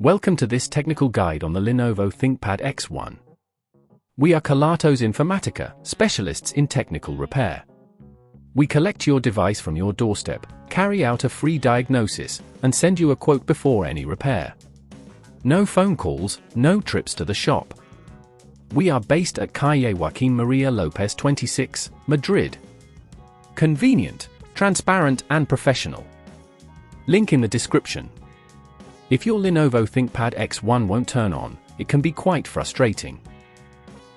Welcome to this technical guide on the Lenovo ThinkPad X1. We are Kelatos Informatica, specialists in technical repair. We collect your device from your doorstep, carry out a free diagnosis, and send you a quote before any repair. No phone calls, no trips to the shop. We are based at Calle Joaquín María López 26, Madrid. Convenient, transparent and professional. Link in the description. If your Lenovo ThinkPad X1 won't turn on, it can be quite frustrating.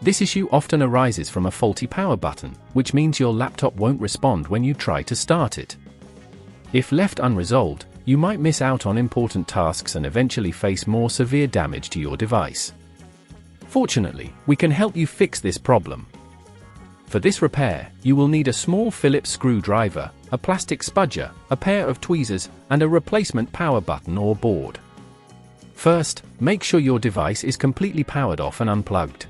This issue often arises from a faulty power button, which means your laptop won't respond when you try to start it. If left unresolved, you might miss out on important tasks and eventually face more severe damage to your device. Fortunately, we can help you fix this problem. For this repair, you will need a small Phillips screwdriver, a plastic spudger, a pair of tweezers, and a replacement power button or board. First, make sure your device is completely powered off and unplugged.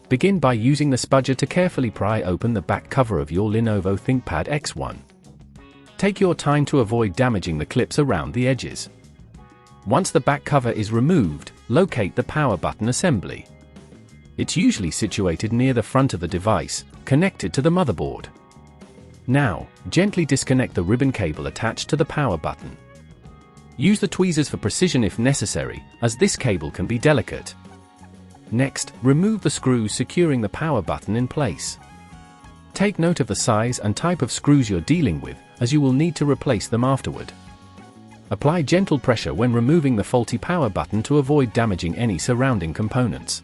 Begin by using the spudger to carefully pry open the back cover of your Lenovo ThinkPad X1. Take your time to avoid damaging the clips around the edges. Once the back cover is removed, locate the power button assembly. It's usually situated near the front of the device, connected to the motherboard. Now, gently disconnect the ribbon cable attached to the power button. Use the tweezers for precision if necessary, as this cable can be delicate. Next, remove the screws securing the power button in place. Take note of the size and type of screws you're dealing with, as you will need to replace them afterward. Apply gentle pressure when removing the faulty power button to avoid damaging any surrounding components.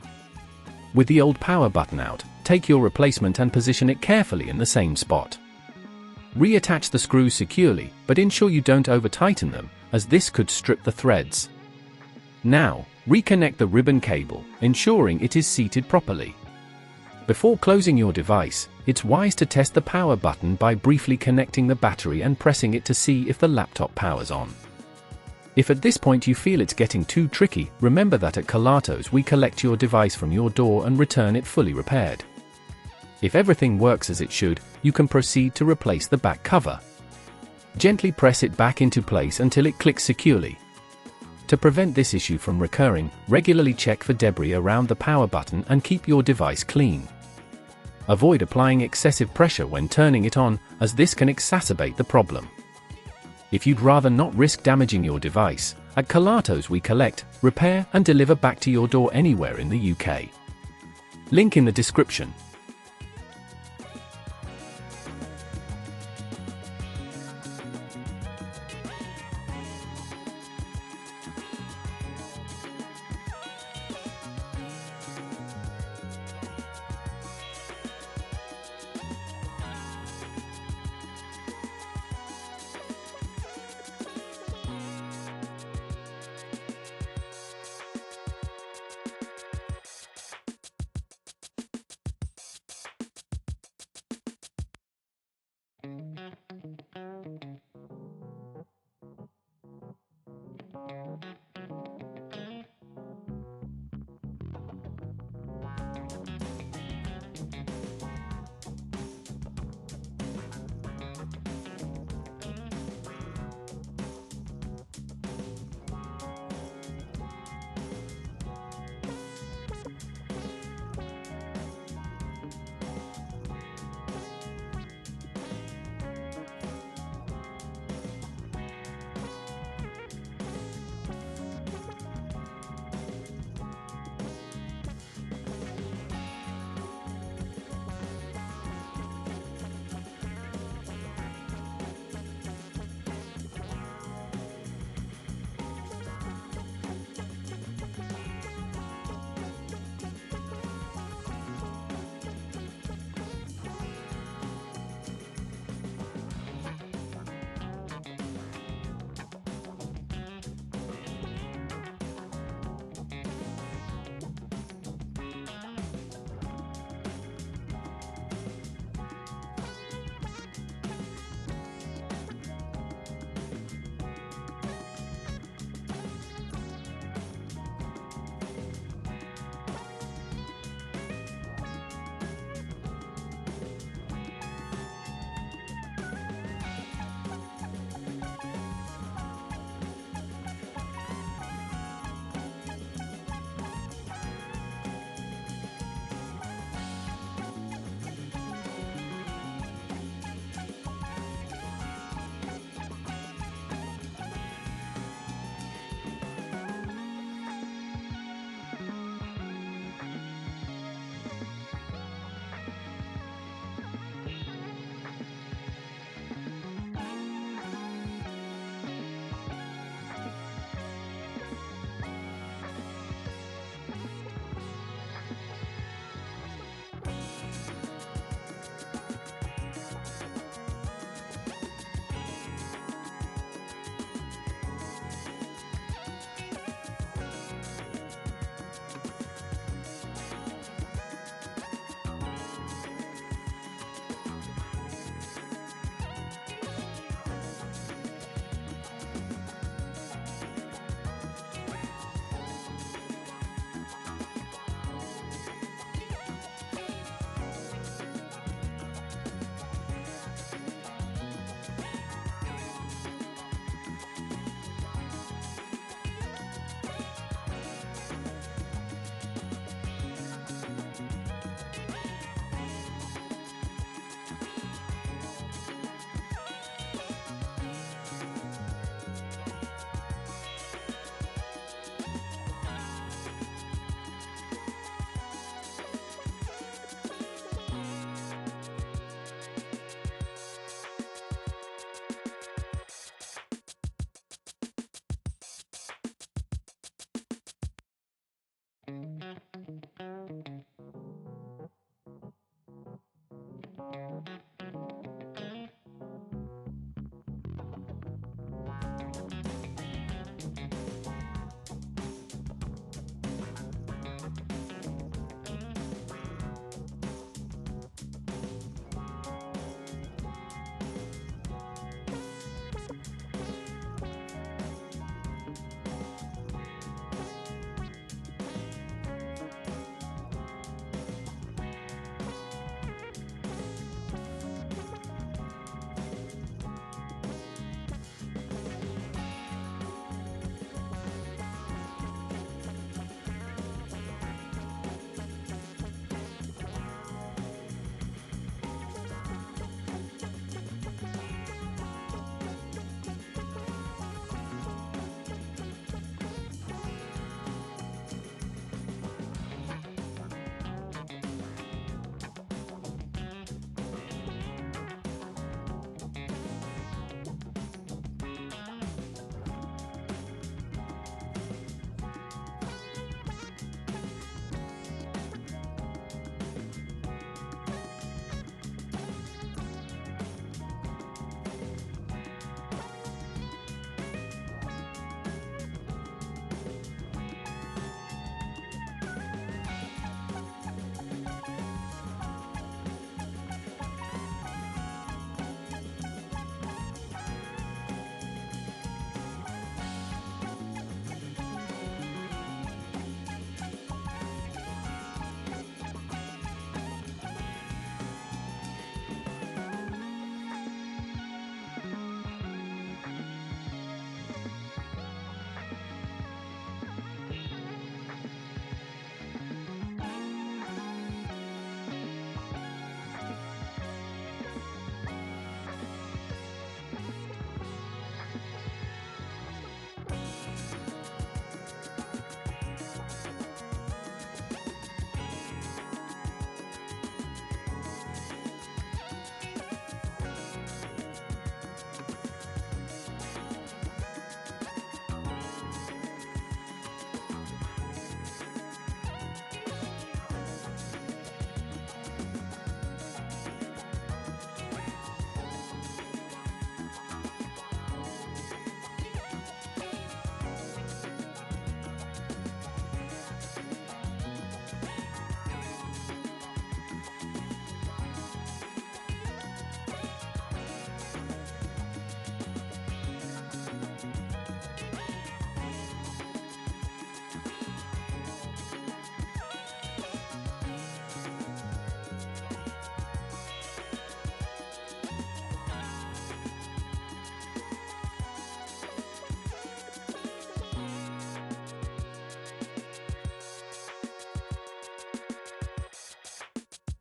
With the old power button out, take your replacement and position it carefully in the same spot. Reattach the screws securely, but ensure you don't over-tighten them, as this could strip the threads. Now, reconnect the ribbon cable, ensuring it is seated properly. Before closing your device, it's wise to test the power button by briefly connecting the battery and pressing it to see if the laptop powers on. If at this point you feel it's getting too tricky, remember that at Kelatos we collect your device from your door and return it fully repaired. If everything works as it should, you can proceed to replace the back cover. Gently press it back into place until it clicks securely. To prevent this issue from recurring, regularly check for debris around the power button and keep your device clean. Avoid applying excessive pressure when turning it on, as this can exacerbate the problem. If you'd rather not risk damaging your device, at Kelatos we collect, repair and deliver back to your door anywhere in the UK. Link in the description.